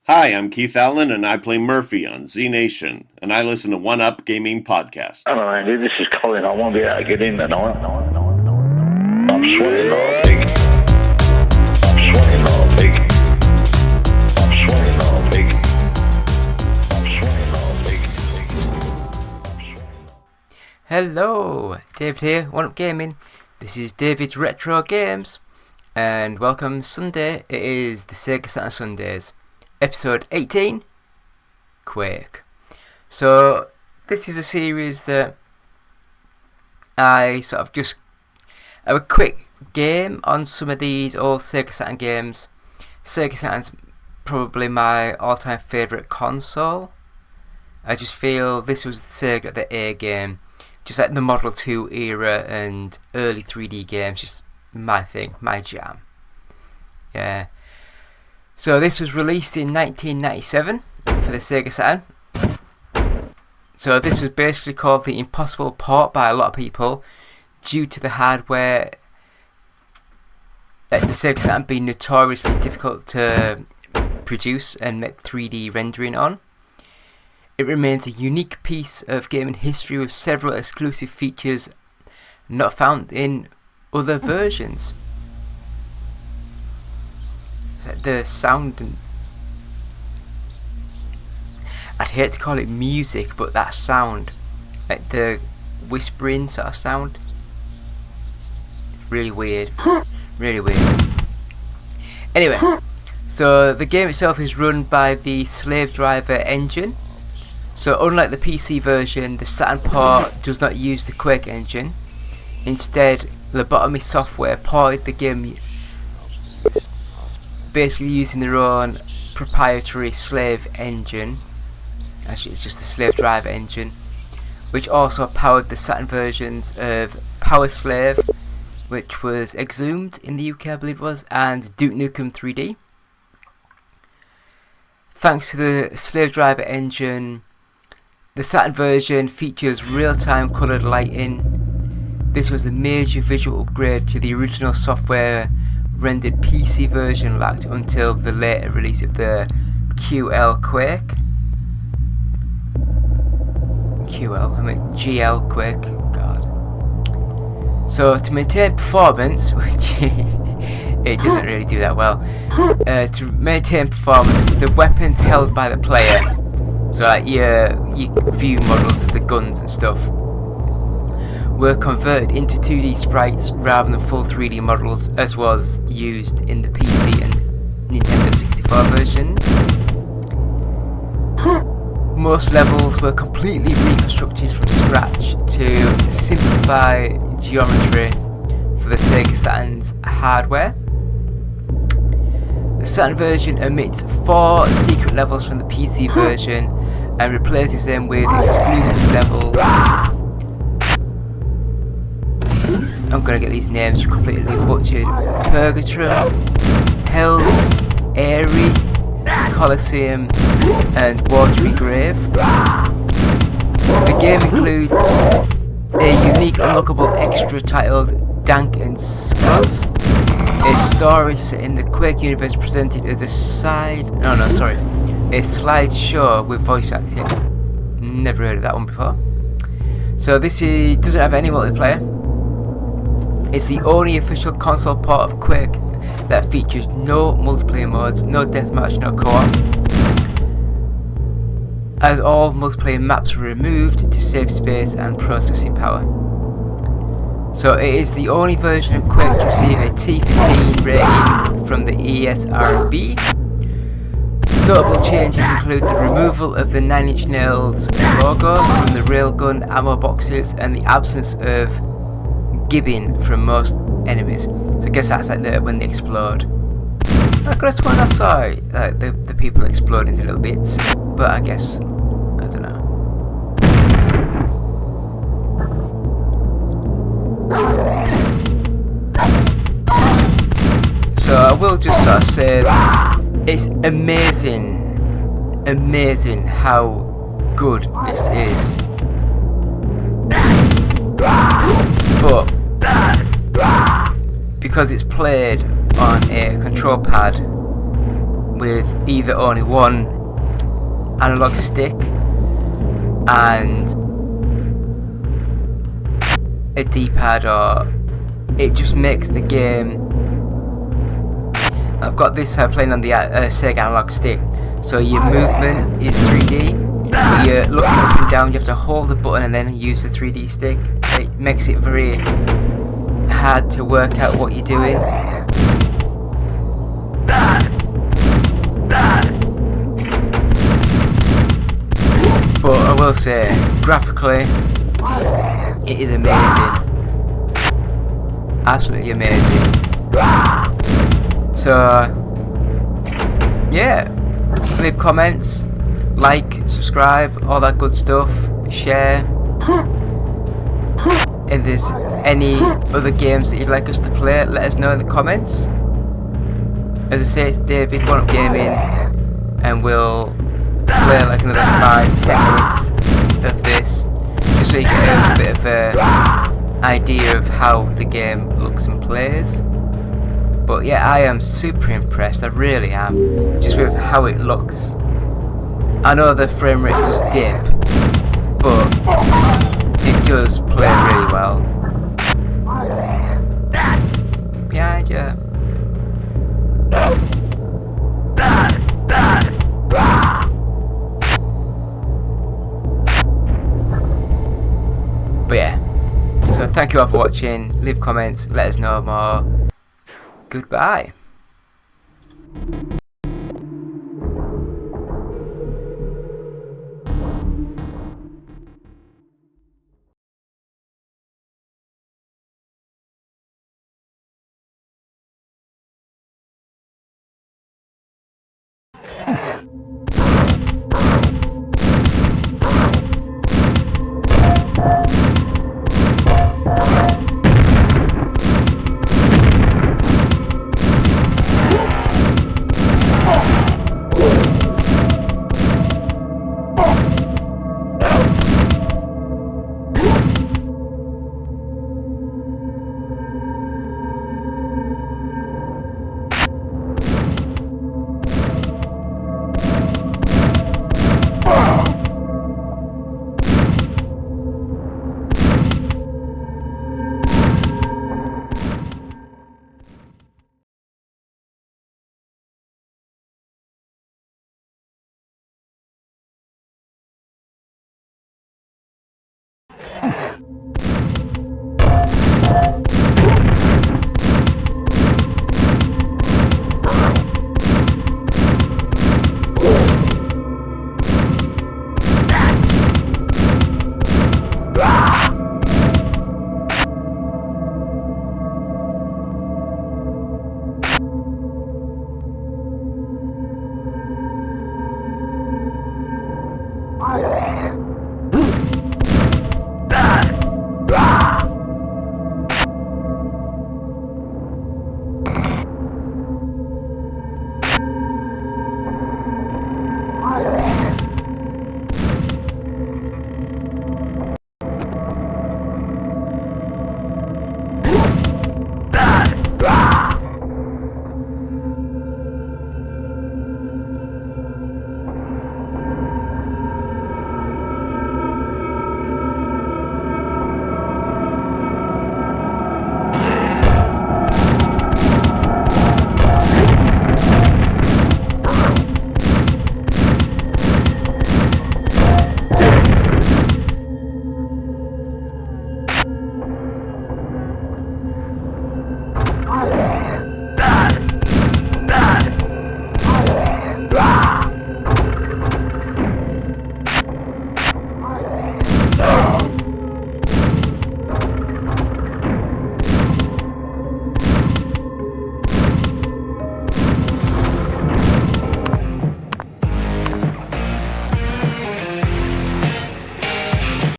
Hi, I'm Keith Allen, and I play Murphy on Z Nation, and I listen to One Up Gaming Podcast. Hello, Andy. This is Colin. I won't be able to get in tonight. I'm sweating all big. I'm sweating all big. I'm sweating all big. I'm sweating all big. Hello, David here, One Up Gaming. This is David's Retro Games, and welcome Sunday. It is the Sega Saturn Sundays, Ep.18, Quake. So this is a series that I sort of just have a quick game on some of these old Sega Saturn games. Sega Saturn's probably my all-time favourite console. I just feel this was the Sega the A game. Just like the Model 2 era and early 3D games, just my thing, my jam. Yeah. So this was released in 1997 for the Sega Saturn. So this was basically called the impossible port by a lot of people due to the hardware, like the Sega Saturn being notoriously difficult to produce and make 3D rendering on. It remains a unique piece of gaming history with several exclusive features not found in other versions. The sound, and I'd hate to call it music, but that sound, like the whispering sort of sound, really weird. Really weird. Anyway, so the game itself is run by the Slave Driver engine. So unlike the PC version, the Saturn port does not use the Quake engine. Instead, Lobotomy Software ported the game basically using their own proprietary Slave engine. Actually, it's just the Slave Driver engine, which also powered the Saturn versions of Power Slave, which was Exhumed in the UK, I believe it was, and Duke Nukem 3D. Thanks to the Slave Driver engine, the Saturn version features real-time coloured lighting. This was a major visual upgrade to the original software rendered PC version lacked until the later release of the Quake. GL Quake. God. So to maintain performance, which it doesn't really do that well, to maintain performance, the weapons held by the player, so like your view models of the guns and stuff, were converted into 2D sprites rather than full 3D models, as was used in the PC and Nintendo 64 version. Most levels were completely reconstructed from scratch to simplify geometry for the Sega Saturn's hardware. The Saturn version omits 4 secret levels from the PC version and replaces them with exclusive levels. I'm gonna get these names completely butchered. Purgatory, Hell's Airy, Colosseum, and Watery Grave. The game includes a unique unlockable extra titled Dank and Scuzz, a story set in the Quake universe presented as a slideshow with voice acting. Never heard of that one before. So this doesn't have any multiplayer. It's the only official console port of Quake that features no multiplayer modes, no deathmatch, no co-op, as all multiplayer maps were removed to save space and processing power. So it is the only version of Quake to receive a T for Teen rating from the ESRB. Notable changes include the removal of the 9 Inch Nails logo from the railgun ammo boxes and the absence of gibbing from most enemies. So I guess that's like when they explode. I could have sworn I saw the people explode into little bits, but I guess, I don't know. So I will just sort of say it's amazing how good this is. But because it's played on a control pad with either only one analog stick and a D-pad, or it just makes the game. I've got this playing on the Sega analog stick, so your movement is 3D, but you're looking up and down, you have to hold the button and then use the 3D stick. It makes it very hard to work out what you're doing. But I will say, graphically, it is amazing. Absolutely amazing. So, yeah, leave comments, like, subscribe, all that good stuff, share. If there's any other games that you'd like us to play, let us know in the comments. As I say, it's David, One Up Gaming, and we'll play like another 5-10 minutes of this, just so you get a bit of an idea of how the game looks and plays. But yeah, I am super impressed, I really am, just with how it looks. I know the frame rate does dip, but it does play really well. Behind you. But yeah, so thank you all for watching, leave comments, let us know more. Goodbye.